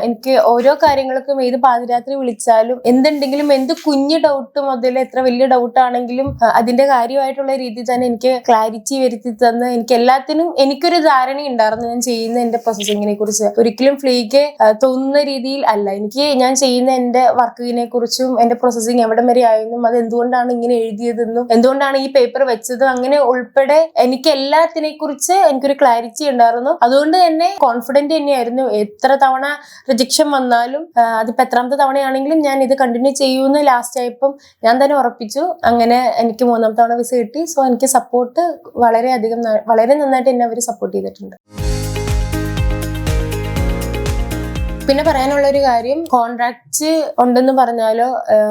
Speaker 1: എനിക്ക് ഓരോ കാര്യങ്ങൾക്കും ഏത് പാതിരാത്രി വിളിച്ചാലും എന്തുണ്ടെങ്കിലും എന്ത് കുഞ്ഞു ഡൗട്ട് മുതൽ എത്ര വലിയ ഡൗട്ട് ആണെങ്കിലും അതിന്റെ കാര്യമായിട്ടുള്ള രീതിയിൽ തന്നെ എനിക്ക് ക്ലാരിറ്റി വരുത്തി തന്ന് എനിക്ക് എല്ലാത്തിനും എനിക്കൊരു ധാരണ ഉണ്ടായിരുന്നു ഞാൻ ചെയ്യുന്ന എന്റെ പ്രോസസ്സിങ്ങിനെ കുറിച്ച്. ഒരിക്കലും ഫ്ലീഗ തോന്നുന്ന രീതിയിൽ അല്ല. എനിക്ക് ഞാൻ ചെയ്യുന്ന എന്റെ വർക്കിനെ കുറിച്ചും എന്റെ പ്രോസസ്സിങ് എവിടെ വരെ ആയെന്നും അത് എന്തുകൊണ്ടാണ് ഇങ്ങനെ എഴുതിയതെന്നും എന്തുകൊണ്ടാണ് ഈ പേപ്പർ വെച്ചതും അങ്ങനെ ഉൾപ്പെടെ എനിക്ക് എല്ലാത്തിനെ കുറിച്ച് എനിക്കൊരു ക്ലാരിറ്റി ഉണ്ടായിരുന്നു. അതുകൊണ്ട് തന്നെ കോൺഫിഡന്റ് തന്നെയായിരുന്നു. എത്ര തവണ റിജക്ഷൻ വന്നാലും അതിപ്പോ എത്രാമത്തെ തവണയാണെങ്കിലും ഞാൻ ഇത് കണ്ടിന്യൂ ചെയ്യുമെന്ന് ലാസ്റ്റ് ആയപ്പം ഞാൻ തന്നെ ഉറപ്പിച്ചു. അങ്ങനെ എനിക്ക് 3ാമത്തെ തവണ വിസ കിട്ടി. സോ എനിക്ക് സപ്പോർട്ട് വളരെ നന്നായിട്ട് എന്നെ അവർ സപ്പോർട്ട് ചെയ്തിട്ടുണ്ട്. പിന്നെ പറയാനുള്ള ഒരു കാര്യം, കോൺട്രാക്ട് ഉണ്ടെന്ന് പറഞ്ഞാലോ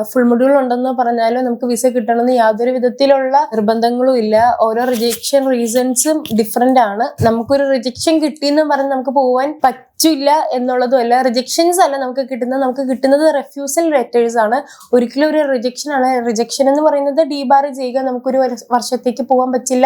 Speaker 1: ഫുൾ മൊഡ്യൂൾ ഉണ്ടെന്ന് പറഞ്ഞാലോ നമുക്ക് വിസ കിട്ടണമെന്ന് യാതൊരു വിധത്തിലുള്ള നിർബന്ധങ്ങളും ഇല്ല. ഓരോ റിജക്ഷൻ റീസൺസും ഡിഫറെന്റ് ആണ്. നമുക്കൊരു റിജക്ഷൻ കിട്ടിയെന്ന് പറഞ്ഞ് നമുക്ക് പോവാൻ പറ്റില്ല എന്നുള്ളതും അല്ല. റിജക്ഷൻസ് അല്ല നമുക്ക് കിട്ടുന്നത് റെഫ്യൂസൽ ലെറ്റേഴ്സ് ആണ്. ഒരിക്കലും ഒരു റിജക്ഷൻ ആണ്. റിജക്ഷൻ എന്ന് പറയുന്നത് ഡീബാർ ചെയ്യുക, നമുക്കൊരു വർഷത്തേക്ക് പോകാൻ പറ്റില്ല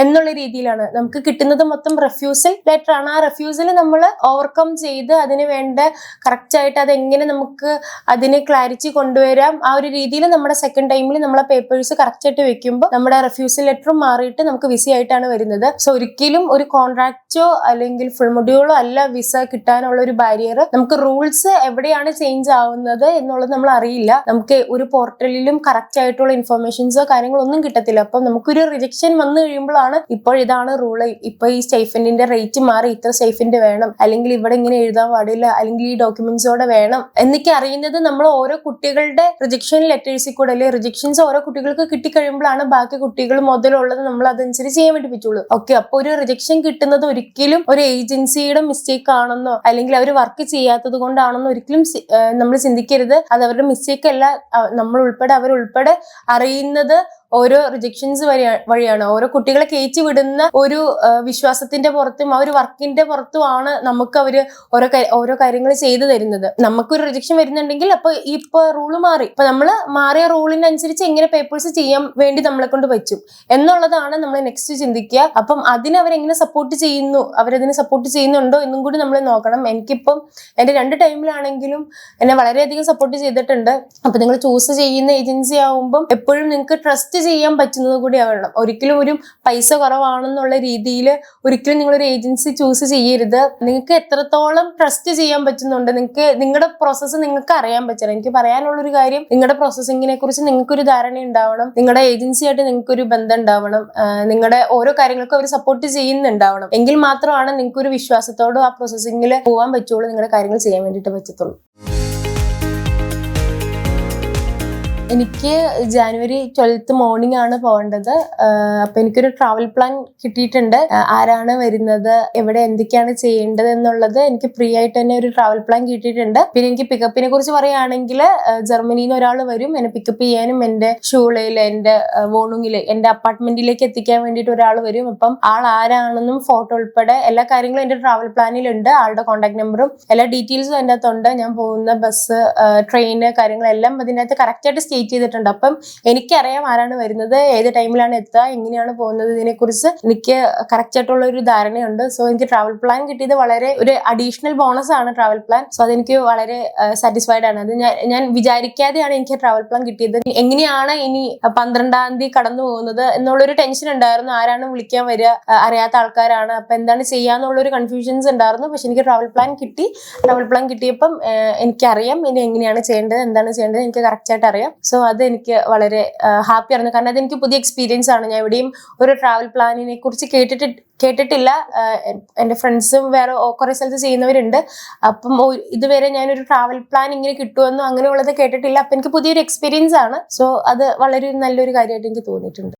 Speaker 1: എന്നുള്ള രീതിയിലാണ്. നമുക്ക് കിട്ടുന്നത് മൊത്തം റെഫ്യൂസൽ ലെറ്റർ ആണ്. ആ റെഫ്യൂസൽ നമ്മൾ ഓവർകം ചെയ്ത് അതിന് വേണ്ട കറക്റ്റ് ആയിട്ട് അതെങ്ങനെ നമുക്ക് അതിന് ക്ലാരിറ്റി കൊണ്ടുവരാം, ആ ഒരു രീതിയിൽ നമ്മുടെ സെക്കൻഡ് ടൈമിൽ നമ്മളെ പേപ്പേഴ്സ് കറക്റ്റ് ആയിട്ട് വെക്കുമ്പോൾ നമ്മുടെ റെഫ്യൂസൽ ലെറ്റർ മാറിയിട്ട് നമുക്ക് വിസ ആയിട്ടാണ് വരുന്നത്. സോ ഒരിക്കലും ഒരു കോൺട്രാക്റ്റോ അല്ലെങ്കിൽ ഫുൾ മൊഡ്യൂളോ അല്ല വിസ കിട്ടാനുള്ള ഒരു ബാരിയർ. നമുക്ക് റൂൾസ് എവിടെയാണ് ചേഞ്ച് ആവുന്നത് എന്നുള്ളത് നമ്മൾ അറിയില്ല. നമുക്ക് ഒരു പോർട്ടലിലും കറക്റ്റ് ആയിട്ടുള്ള ഇൻഫർമേഷൻസോ കാര്യങ്ങളോ ഒന്നും കിട്ടത്തില്ല. അപ്പൊ നമുക്കൊരു റിജക്ഷൻ വന്നു കഴിയുമ്പോഴാണ് ഇപ്പോൾ ഇതാണ് റൂള്, ഇപ്പൊ ഈ സ്റ്റൈഫൻഡിന്റെ റേറ്റ് മാറി ഇത്ര സ്റ്റൈഫൻഡ് വേണം, അല്ലെങ്കിൽ ഇവിടെ ഇങ്ങനെ എഴുതാൻ പാടില്ല, അല്ലെങ്കിൽ ഈ ഡോക്യുമെന്റ്സോടെ വേണം എന്നൊക്കെ അറിയുന്നത് നമ്മൾ ഓരോ കുട്ടികളുടെ റിജക്ഷൻ ലെറ്റേഴ്സിൽ കൂടെ അല്ലെങ്കിൽ റിജക്ഷൻസ് ഓരോ കുട്ടികൾക്ക് കിട്ടിക്കഴിയുമ്പോഴാണ് ബാക്കി കുട്ടികൾ മുതലുള്ളത് നമ്മൾ അതനുസരിച്ച് ചെയ്യാൻ വേണ്ടി പറ്റുള്ളൂ. ഓക്കെ, അപ്പൊ ഒരു റിജക്ഷൻ കിട്ടുന്നത് ഒരിക്കലും ഒരു ഏജൻസിയുടെ മിസ്റ്റേക്ക് ആണെന്നോ അല്ലെങ്കിൽ അവർ വർക്ക് ചെയ്യാത്തത് കൊണ്ടാണെന്നോ ഒരിക്കലും നമ്മൾ ചിന്തിക്കരുത്. അത് അവരുടെ മിസ്റ്റേക്ക് അല്ല. നമ്മൾ ഉൾപ്പെടെ അവരുൾപ്പെടെ അറിയുന്നത് ഓരോ റിജക്ഷൻസ് വഴിയാണ്. ഓരോ കുട്ടികളെ കയറ്റി വിടുന്ന ഒരു വിശ്വാസത്തിന്റെ പുറത്തും ആ ഒരു വർക്കിന്റെ പുറത്തുമാണ് നമുക്ക് അവര് ഓരോ കാര്യങ്ങൾ ചെയ്തു തരുന്നത്. നമുക്കൊരു റിജക്ഷൻ വരുന്നുണ്ടെങ്കിൽ അപ്പൊ ഇപ്പൊ റൂള് മാറി, ഇപ്പൊ നമ്മള് മാറിയ റൂളിനനുസരിച്ച് എങ്ങനെ പേപ്പേഴ്സ് ചെയ്യാൻ വേണ്ടി നമ്മളെ കൊണ്ട് പറ്റും എന്നുള്ളതാണ് നമ്മൾ നെക്സ്റ്റ് ചിന്തിക്കുക. അപ്പം അതിനവരെങ്ങനെ സപ്പോർട്ട് ചെയ്യുന്നു, അവരതിനെ സപ്പോർട്ട് ചെയ്യുന്നുണ്ടോ എന്നും കൂടി നമ്മൾ നോക്കണം. എനിക്കിപ്പം എന്റെ 2 ടൈമിലാണെങ്കിലും എന്നെ വളരെയധികം സപ്പോർട്ട് ചെയ്തിട്ടുണ്ട്. അപ്പൊ നിങ്ങൾ ചൂസ് ചെയ്യുന്ന ഏജൻസി ആവുമ്പം എപ്പോഴും നിങ്ങൾക്ക് ട്രസ്റ്റ് ചെയ്യാൻ പറ്റുന്നത് കൂടി ആവണം. ഒരിക്കലും ഒരു പൈസ കുറവാണെന്നുള്ള രീതിയിൽ ഒരിക്കലും നിങ്ങളൊരു ഏജൻസി ചൂസ് ചെയ്യരുത്. നിങ്ങൾക്ക് എത്രത്തോളം ട്രസ്റ്റ് ചെയ്യാൻ പറ്റുന്നുണ്ട്, നിങ്ങൾക്ക് നിങ്ങളുടെ പ്രോസസ്സ് നിങ്ങൾക്ക് അറിയാൻ പറ്റണം. എനിക്ക് പറയാനുള്ളൊരു കാര്യം, നിങ്ങളുടെ പ്രോസസ്സിങ്ങിനെ കുറിച്ച് നിങ്ങൾക്കൊരു ധാരണ ഉണ്ടാവണം, നിങ്ങളുടെ ഏജൻസിയായിട്ട് നിങ്ങൾക്കൊരു ബന്ധം ഉണ്ടാവണം, നിങ്ങളുടെ ഓരോ കാര്യങ്ങൾക്കും അവർ സപ്പോർട്ട് ചെയ്യുന്നുണ്ടാവണം. എങ്കിൽ മാത്രമാണ് നിങ്ങൾക്കൊരു വിശ്വാസത്തോടും ആ പ്രോസസ്സിങ്ങിൽ പോകാൻ പറ്റുള്ളൂ, നിങ്ങളുടെ കാര്യങ്ങൾ ചെയ്യാൻ വേണ്ടിയിട്ട് പറ്റത്തുള്ളൂ. എനിക്ക് ജാനുവരി 12 മോർണിംഗ് ആണ് പോകേണ്ടത്. അപ്പൊ എനിക്കൊരു ട്രാവൽ പ്ലാൻ കിട്ടിയിട്ടുണ്ട്. ആരാണ് വരുന്നത്, എവിടെ എന്തൊക്കെയാണ് ചെയ്യേണ്ടത് എന്നുള്ളത് എനിക്ക് ഫ്രീ ആയിട്ട് തന്നെ ഒരു ട്രാവൽ പ്ലാൻ കിട്ടിയിട്ടുണ്ട്. പിന്നെ എനിക്ക് പിക്കപ്പിനെ കുറിച്ച് പറയുകയാണെങ്കിൽ ജർമ്മനിയിൽ നിന്ന് ഒരാൾ വരും എന്നെ പിക്കപ്പ് ചെയ്യാനും എന്റെ ഷൂളയിൽ എന്റെ വോണുങ്ങില് എന്റെ അപ്പാർട്ട്മെന്റിലേക്ക് എത്തിക്കാൻ വേണ്ടിയിട്ട് ഒരാൾ വരും. അപ്പം ആൾ ആരാണെന്നും ഫോട്ടോ ഉൾപ്പെടെ എല്ലാ കാര്യങ്ങളും എന്റെ ട്രാവൽ പ്ലാനിലുണ്ട്. ആളുടെ കോൺടാക്ട് നമ്പറും എല്ലാ ഡീറ്റെയിൽസും അതിൻ്റെ അകത്തുണ്ട്. ഞാൻ പോകുന്ന ബസ്, ട്രെയിന് കാര്യങ്ങളെല്ലാം അതിനകത്ത് കറക്റ്റ് ആയിട്ട് ചെയ്തിട്ടുണ്ട്. അപ്പം എനിക്കറിയാം ആരാണ് വരുന്നത്, ഏത് ടൈമിലാണ് എത്തുക, എങ്ങനെയാണ് പോകുന്നത്, ഇതിനെക്കുറിച്ച് എനിക്ക് കറക്റ്റ് ആയിട്ടുള്ള ഒരു ധാരണയുണ്ട്. സോ എനിക്ക് ട്രാവൽ പ്ലാൻ കിട്ടിയത് വളരെ ഒരു അഡീഷണൽ ബോണസ് ആണ് ട്രാവൽ പ്ലാൻ. സോ അതെനിക്ക് വളരെ സാറ്റിസ്ഫൈഡ് ആണ്. അത് ഞാൻ വിചാരിക്കാതെയാണ് എനിക്ക് ട്രാവൽ പ്ലാൻ കിട്ടിയത്. എങ്ങനെയാണ് ഇനി 12-ാം തീയതി കടന്നു പോകുന്നത് എന്നുള്ളൊരു ടെൻഷൻ ഉണ്ടായിരുന്നു. ആരാണ് വിളിക്കാൻ വരിക, അറിയാത്ത ആൾക്കാരാണ്, അപ്പൊ എന്താണ് ചെയ്യാന്നുള്ളൊരു കൺഫ്യൂഷൻസ് ഉണ്ടായിരുന്നു. പക്ഷെ എനിക്ക് ട്രാവൽ പ്ലാൻ കിട്ടി. ട്രാവൽ പ്ലാൻ കിട്ടിയപ്പം എനിക്കറിയാം ഇനി എങ്ങനെയാണ് ചെയ്യേണ്ടത്, എന്താണ് ചെയ്യേണ്ടത് എനിക്ക് കറക്റ്റ് ആയിട്ട് അറിയാം. സോ അത് എനിക്ക് വളരെ ഹാപ്പി ആയിരുന്നു. കാരണം അതെനിക്ക് പുതിയ എക്സ്പീരിയൻസ് ആണ്. ഞാൻ എവിടെയും ഒരു ട്രാവൽ പ്ലാനിനെ കുറിച്ച് കേട്ടിട്ടില്ല. എൻ്റെ ഫ്രണ്ട്സും വേറെ കുറെ സ്ഥലത്ത് ചെയ്യുന്നവരുണ്ട്. അപ്പം ഇതുവരെ ഞാനൊരു ട്രാവൽ പ്ലാൻ ഇങ്ങനെ കിട്ടുമെന്നോ അങ്ങനെയുള്ളത് കേട്ടിട്ടില്ല. അപ്പൊ എനിക്ക് പുതിയൊരു എക്സ്പീരിയൻസ് ആണ്. സോ അത് വളരെ നല്ലൊരു കാര്യമായിട്ട് എനിക്ക് തോന്നിയിട്ടുണ്ട്.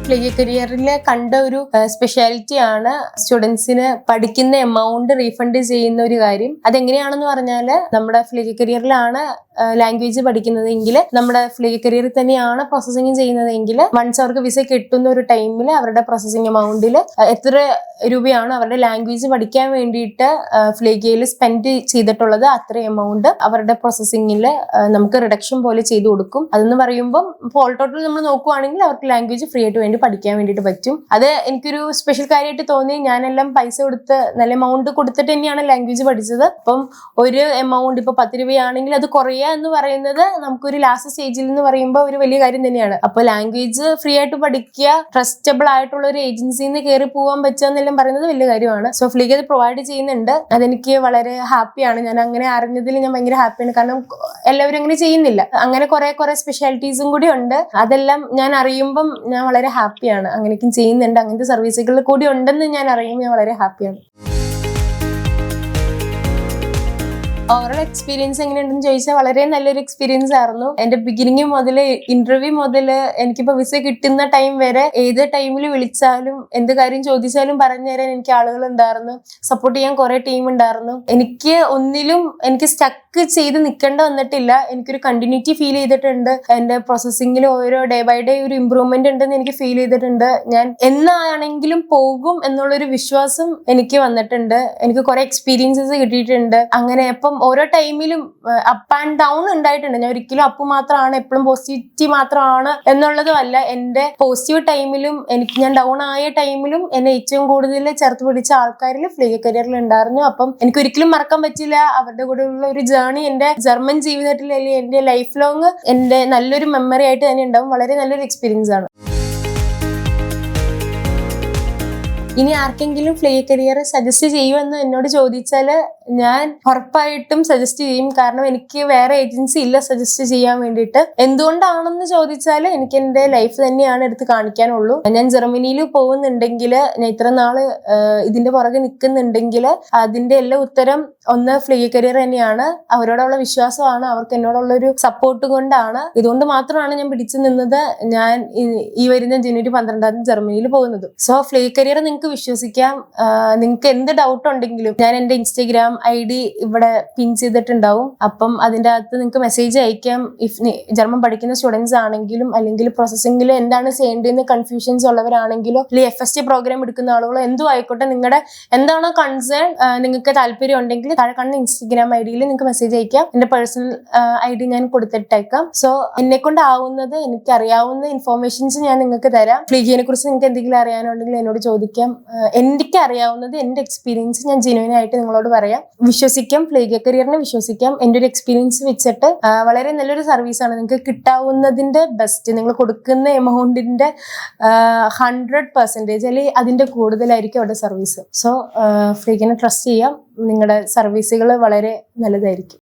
Speaker 1: ഫ്ലീഗി കരിയറിൽ കണ്ട ഒരു സ്പെഷ്യാലിറ്റി ആണ് സ്റ്റുഡൻസിന് പഠിക്കുന്ന എമൗണ്ട് റീഫണ്ട് ചെയ്യുന്ന ഒരു കാര്യം. അതെങ്ങനെയാണെന്ന് പറഞ്ഞാൽ, നമ്മുടെ ഫ്ലീഗി കരിയറിലാണ് ലാംഗ്വേജ് പഠിക്കുന്നതെങ്കിൽ, നമ്മുടെ ഫ്ലീഗി കരിയറിൽ തന്നെയാണ് പ്രോസസ്സിംഗ് ചെയ്യുന്നതെങ്കിൽ, വൺസ് അവർക്ക് വിസ കിട്ടുന്ന ഒരു ടൈമിൽ അവരുടെ പ്രോസസ്സിംഗ് എമൗണ്ടിൽ എത്ര രൂപയാണ് അവരുടെ ലാംഗ്വേജ് പഠിക്കാൻ വേണ്ടിയിട്ട് ഫ്ലീഗിയിൽ സ്പെൻഡ് ചെയ്തിട്ടുള്ളത്, അത്ര എമൗണ്ട് അവരുടെ പ്രോസസ്സിംഗിൽ നമുക്ക് റിഡക്ഷൻ പോലെ ചെയ്തു കൊടുക്കും. അതെന്ന് പറയുമ്പോൾ ഓൾ ടോട്ടൽ നമ്മൾ നോക്കുവാണെങ്കിൽ അവർക്ക് ലാംഗ്വേജ് ഫ്രീ ആയിട്ട് പഠിക്കാൻ വേണ്ടിയിട്ട് പറ്റും. അത് എനിക്കൊരു സ്പെഷ്യൽ കാര്യമായിട്ട് തോന്നി. ഞാനെല്ലാം പൈസ കൊടുത്ത് നല്ല എമൗണ്ട് കൊടുത്തിട്ട് തന്നെയാണ് ലാംഗ്വേജ് പഠിച്ചത്. അപ്പം ഒരു എമൗണ്ട് ഇപ്പൊ 10 രൂപയാണെങ്കിൽ അത് കുറയുക എന്ന് പറയുന്നത് നമുക്കൊരു ലാസ്റ്റ് സ്റ്റേജിൽ എന്ന് പറയുമ്പോൾ ഒരു വലിയ കാര്യം തന്നെയാണ്. അപ്പൊ ലാംഗ്വേജ് ഫ്രീ ആയിട്ട് പഠിക്കുക, ട്രസ്റ്റബിൾ ആയിട്ടുള്ള ഒരു ഏജൻസിയിൽ നിന്ന് കയറി പോകാൻ പറ്റുക എന്നെല്ലാം പറയുന്നത് വലിയ കാര്യമാണ്. സോ ഫ്ലീഗ് അത് പ്രൊവൈഡ് ചെയ്യുന്നുണ്ട്. അതെനിക്ക് വളരെ ഹാപ്പിയാണ്. ഞാൻ അങ്ങനെ അറിഞ്ഞതിൽ ഞാൻ ഭയങ്കര ഹാപ്പിയാണ്. കാരണം എല്ലാവരും അങ്ങനെ ചെയ്യുന്നില്ല. അങ്ങനെ കുറെ സ്പെഷ്യാലിറ്റീസും കൂടി ഉണ്ട്. അതെല്ലാം ഞാൻ അറിയുമ്പം ഞാൻ വളരെ ഹാപ്പിയാണ്. അങ്ങനെയൊക്കെ ചെയ്യുന്നുണ്ട്, അങ്ങനത്തെ സർവീസുകൾ കൂടി ഉണ്ടെന്ന് ഞാൻ അറിയുമ്പോൾ ഞാൻ വളരെ ഹാപ്പിയാണ്. ഓവറോൾ എക്സ്പീരിയൻസ് എങ്ങനെയുണ്ടെന്ന് ചോദിച്ചാൽ വളരെ നല്ലൊരു എക്സ്പീരിയൻസ് ആയിരുന്നു. എന്റെ ബിഗിനിങ് മുതൽ ഇന്റർവ്യൂ മുതൽ എനിക്കിപ്പോ വിസ കിട്ടുന്ന ടൈം വരെ ഏത് ടൈമിൽ വിളിച്ചാലും എന്ത് കാര്യം ചോദിച്ചാലും പറഞ്ഞു തരാൻ എനിക്ക് ആളുകൾ ഉണ്ടായിരുന്നു. സപ്പോർട്ട് ചെയ്യാൻ കുറെ ടീം ഉണ്ടായിരുന്നു. എനിക്ക് ഒന്നിലും എനിക്ക് സ്റ്റക്ക് ചെയ്ത് നിൽക്കേണ്ട വന്നിട്ടില്ല. എനിക്കൊരു കണ്ടിന്യൂറ്റി ഫീൽ ചെയ്തിട്ടുണ്ട്. എന്റെ പ്രോസസ്സിംഗിൽ ഓരോ ഡേ ബൈ ഡേ ഒരു ഇമ്പ്രൂവ്മെന്റ് ഉണ്ടെന്ന് എനിക്ക് ഫീൽ ചെയ്തിട്ടുണ്ട്. ഞാൻ എന്നാണെങ്കിലും പോകും എന്നുള്ളൊരു വിശ്വാസം എനിക്ക് വന്നിട്ടുണ്ട്. എനിക്ക് കുറെ എക്സ്പീരിയൻസസ് കിട്ടിയിട്ടുണ്ട്. അങ്ങനെ അപ്പം ഓരോ ടൈമിലും അപ്പ് ആൻഡ് ഡൗൺ ഉണ്ടായിട്ടുണ്ട്. ഞാൻ ഒരിക്കലും അപ്പ് മാത്രമാണ് എപ്പോഴും പോസിറ്റീവ് മാത്രമാണ് എന്നുള്ളതും അല്ല. എന്റെ പോസിറ്റീവ് ടൈമിലും ഞാൻ ഡൗൺ ആയ ടൈമിലും എന്നെ ഏറ്റവും കൂടുതൽ ചേർത്ത് പിടിച്ച ആൾക്കാരിൽ ഫ്ലീ കരിയറിൽ ഉണ്ടായിരുന്നു. അപ്പം എനിക്ക് ഒരിക്കലും മറക്കാൻ പറ്റില്ല അവരുടെ കൂടെയുള്ള ഒരു ജേർണി. എന്റെ ജർമ്മൻ ജീവിതത്തിൽ അല്ലെങ്കിൽ എന്റെ ലൈഫ് ലോങ് എന്റെ നല്ലൊരു മെമ്മറി ആയിട്ട് തന്നെ ഉണ്ടാവും. വളരെ നല്ലൊരു എക്സ്പീരിയൻസ് ആണ്. ഇനി ആർക്കെങ്കിലും ഫ്ലീ കരിയർ സജസ്റ്റ് ചെയ്യുമെന്ന് എന്നോട് ചോദിച്ചാൽ ഞാൻ ഉറപ്പായിട്ടും സജസ്റ്റ് ചെയ്യും. കാരണം എനിക്ക് വേറെ ഏജൻസി ഇല്ല സജസ്റ്റ് ചെയ്യാൻ വേണ്ടിയിട്ട്. എന്തുകൊണ്ടാണെന്ന് ചോദിച്ചാൽ എനിക്ക് എന്റെ ലൈഫ് തന്നെയാണ് എടുത്ത് കാണിക്കാനുള്ളൂ. ഞാൻ ജർമ്മനിയിൽ പോകുന്നുണ്ടെങ്കിൽ, ഞാൻ ഇത്ര നാള് ഇതിന്റെ പുറകെ നിൽക്കുന്നുണ്ടെങ്കിൽ അതിന്റെ എല്ലാ ഉത്തരം ഒന്ന് ഫ്ലീ കരിയർ തന്നെയാണ്. അവരോടുള്ള വിശ്വാസമാണ്, അവർക്ക് എന്നോടുള്ള ഒരു സപ്പോർട്ട് കൊണ്ടാണ്. ഇതുകൊണ്ട് മാത്രമാണ് ഞാൻ പിടിച്ചു നിന്നത്. ഞാൻ ഈ വരുന്ന ജനുവരി 12 ജർമ്മനിയിൽ പോകുന്നത്. സോ ഫ്ലീ കരിയർ നിങ്ങൾക്ക് വിശ്വസിക്കാം. നിങ്ങൾക്ക് എന്ത് ഡൗട്ട് ഉണ്ടെങ്കിലും ഞാൻ എന്റെ ഇൻസ്റ്റഗ്രാം ID ഇവിടെ പിൻ ചെയ്തിട്ടുണ്ടാവും. അപ്പം അതിന്റെ അകത്ത് നിങ്ങൾക്ക് മെസ്സേജ് അയക്കാം. ജർമ്മൻ പഠിക്കുന്ന സ്റ്റുഡൻസ് ആണെങ്കിലും അല്ലെങ്കിൽ പ്രോസസ്സിംഗിൽ എന്താണ് ചെയ്യേണ്ടതെന്ന് കൺഫ്യൂഷൻസ് ഉള്ളവരാണെങ്കിലോ അല്ലെങ്കിൽ FST പ്രോഗ്രാം എടുക്കുന്ന ആളുകളോ എന്തും ആയിക്കോട്ടെ, നിങ്ങളുടെ എന്താണോ കൺസേൺ, നിങ്ങൾക്ക് താല്പര്യം ഉണ്ടെങ്കിൽ താഴെ കാണുന്ന ഇൻസ്റ്റഗ്രാം ID നിങ്ങൾക്ക് മെസ്സേജ് അയക്കാം. എന്റെ പേഴ്സണൽ ID ഞാൻ കൊടുത്തിട്ടേക്കാം. സോ എന്നെ കൊണ്ട് ആവുന്നത്, എനിക്ക് അറിയാവുന്ന ഇൻഫോർമേഷൻസ് ഞാൻ നിങ്ങൾക്ക് തരാം. ഫ്ലീഗിനെ കുറിച്ച് നിങ്ങൾക്ക് എന്തെങ്കിലും അറിയാനുണ്ടെങ്കിൽ എന്നോട് ചോദിക്കാം. എനിക്ക് അറിയാവുന്നത് എന്റെ എക്സ്പീരിയൻസ് ഞാൻ ജെന്യുവൻ ആയിട്ട് നിങ്ങളോട് പറയാം. വിശ്വസിക്കാം, ഫ്ലീ കരിയറിനെ വിശ്വസിക്കാം. എന്റെ ഒരു എക്സ്പീരിയൻസ് വെച്ചിട്ട് വളരെ നല്ലൊരു സർവീസാണ്. നിങ്ങൾക്ക് കിട്ടാവുന്നതിന്റെ ബെസ്റ്റ്, നിങ്ങൾ കൊടുക്കുന്ന എമൗണ്ടിന്റെ 100% അല്ലെങ്കിൽ അതിന്റെ കൂടുതലായിരിക്കും അവിടെ സർവീസ്. സോ ഫ്ലീഗിനെ ട്രസ്റ്റ് ചെയ്യാം. നിങ്ങളുടെ സർവീസുകൾ വളരെ നല്ലതായിരിക്കും.